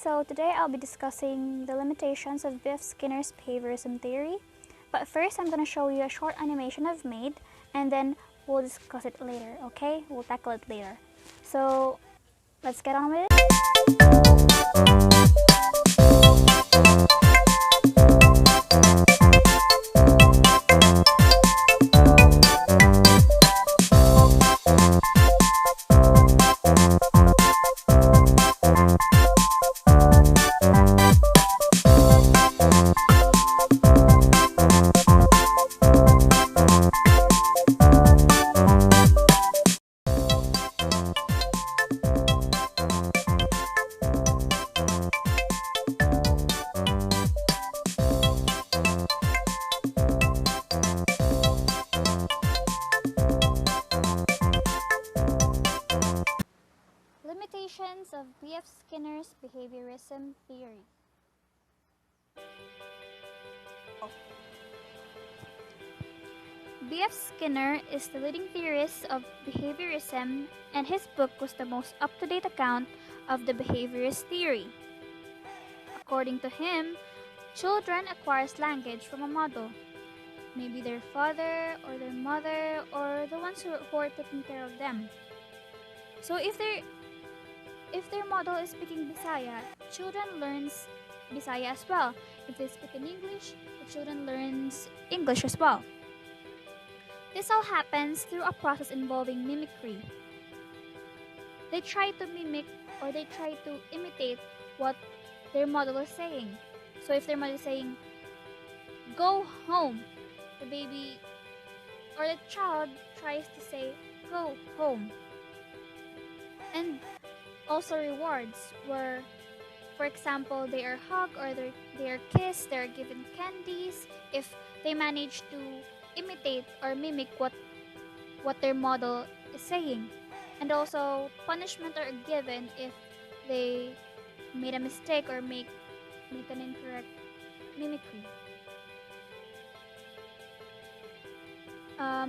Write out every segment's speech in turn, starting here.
so today I'll be discussing the limitations of B.F. Skinner's behaviorism theory. But first, I'm going to show you a short animation I've made, and then we'll discuss it later, okay? We'll tackle it later. So, let's get on with it. Limitations of B.F. Skinner's behaviorism theory. B.F. Skinner is the leading theorist of behaviorism, and his book was the most up-to-date account of the behaviorist theory. According to him, children acquire language from a model, maybe their father or their mother or the ones who are taking care of them. So if their model is speaking Bisaya, children learns Bisaya as well. If they speak in English, the children learns English as well. This all happens through a process involving mimicry. They try to mimic or they try to imitate what their model is saying. So if their model is saying, "Go home," the baby or the child tries to say, "Go home." And also rewards where, for example, they are hugged or they are kissed, they are given candies if they manage to imitate or mimic what their model is saying. And also punishment are given if they made a mistake or make an incorrect mimicry.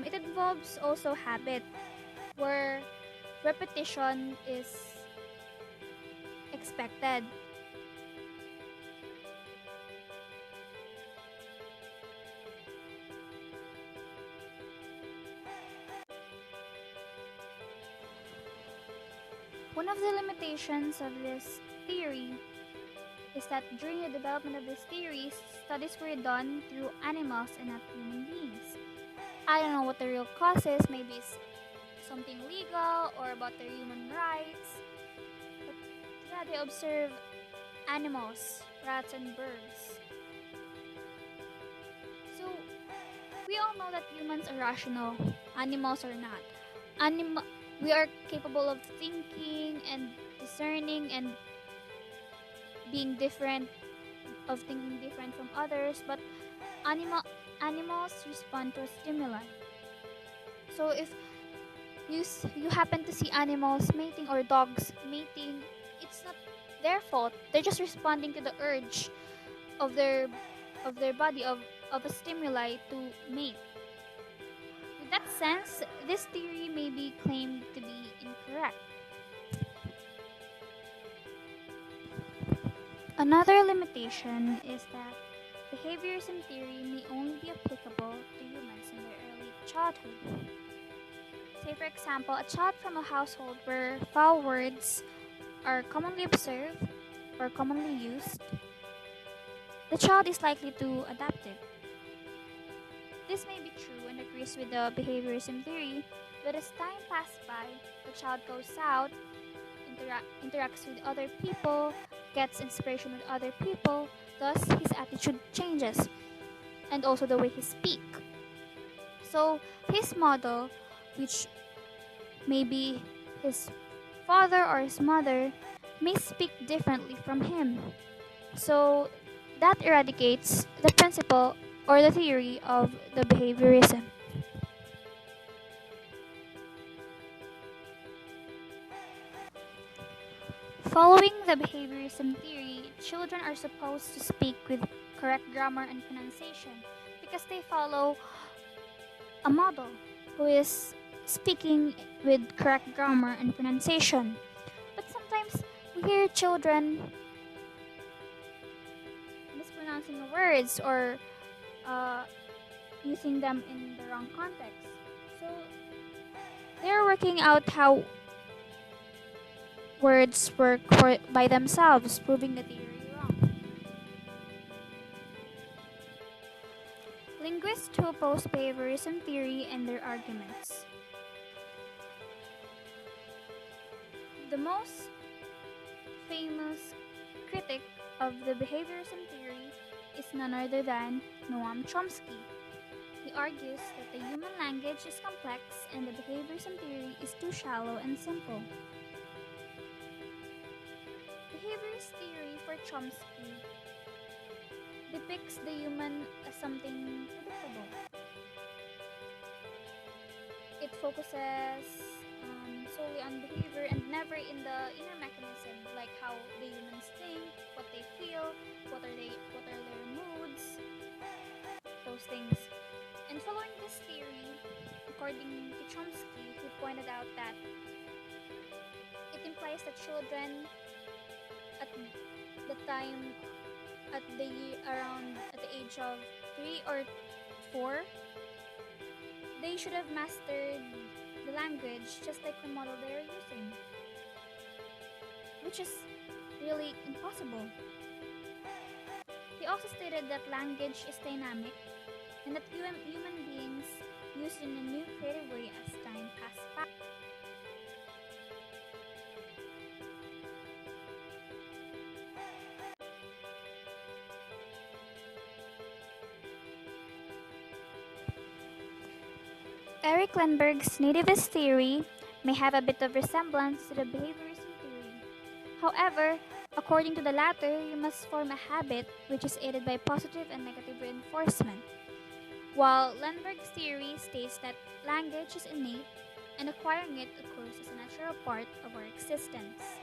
It involves also habit, where repetition is expected. One of the limitations of this theory is that during the development of this theory, studies were done through animals and not human beings. I don't know what the real cause is, maybe it's something legal or about their human rights. But yeah, they observe animals, rats and birds. So we all know that humans are rational, animals are not. We are capable of thinking and discerning and being different, of thinking different from others, but animals respond to a stimuli. So if you happen to see animals mating or dogs mating, it's not their fault. They're just responding to the urge of their body of a stimuli to mate. In that sense, this theory may be claimed to be incorrect. Another limitation is that behaviorism theory may only be applicable to humans in their early childhood. Say, for example, a child from a household where foul words are commonly observed or commonly used, the child is likely to adapt it. This may be true and agrees with the behaviorism theory, but as time passes by, the child goes out, interacts with other people, gets inspiration with other people, thus his attitude changes, and also the way he speaks. So his model, which may be his father or his mother, may speak differently from him. So that eradicates the principle or the theory of the behaviorism. Following the behaviorism theory, children are supposed to speak with correct grammar and pronunciation because they follow a model who is speaking with correct grammar and pronunciation. But sometimes we hear children mispronouncing words or uh, using them in the wrong context. So they're working out how words work by themselves, proving the theory wrong. Linguists who oppose behaviorism theory and their arguments. The most famous critic of the behaviorism theory is none other than Noam Chomsky. He argues that the human language is complex and the behaviorism theory is too shallow and simple. Behaviorist theory for Chomsky depicts the human as something predictable. It focuses solely on behavior and never in the inner mechanism, like how the humans think, what they feel, what are their moods, those things. And following this theory, according to Chomsky, he pointed out that it implies that children at the time at the age of 3 or 4, they should have mastered the language just like the model they are using, which is really impossible. He also stated that language is dynamic and that human beings use it in a new creative way as time passes by. Eric Lindbergh's nativist theory may have a bit of resemblance to the behaviorism theory. However, according to the latter, you must form a habit which is aided by positive and negative reinforcement, while Lindbergh's theory states that language is innate and acquiring it occurs as a natural part of our existence.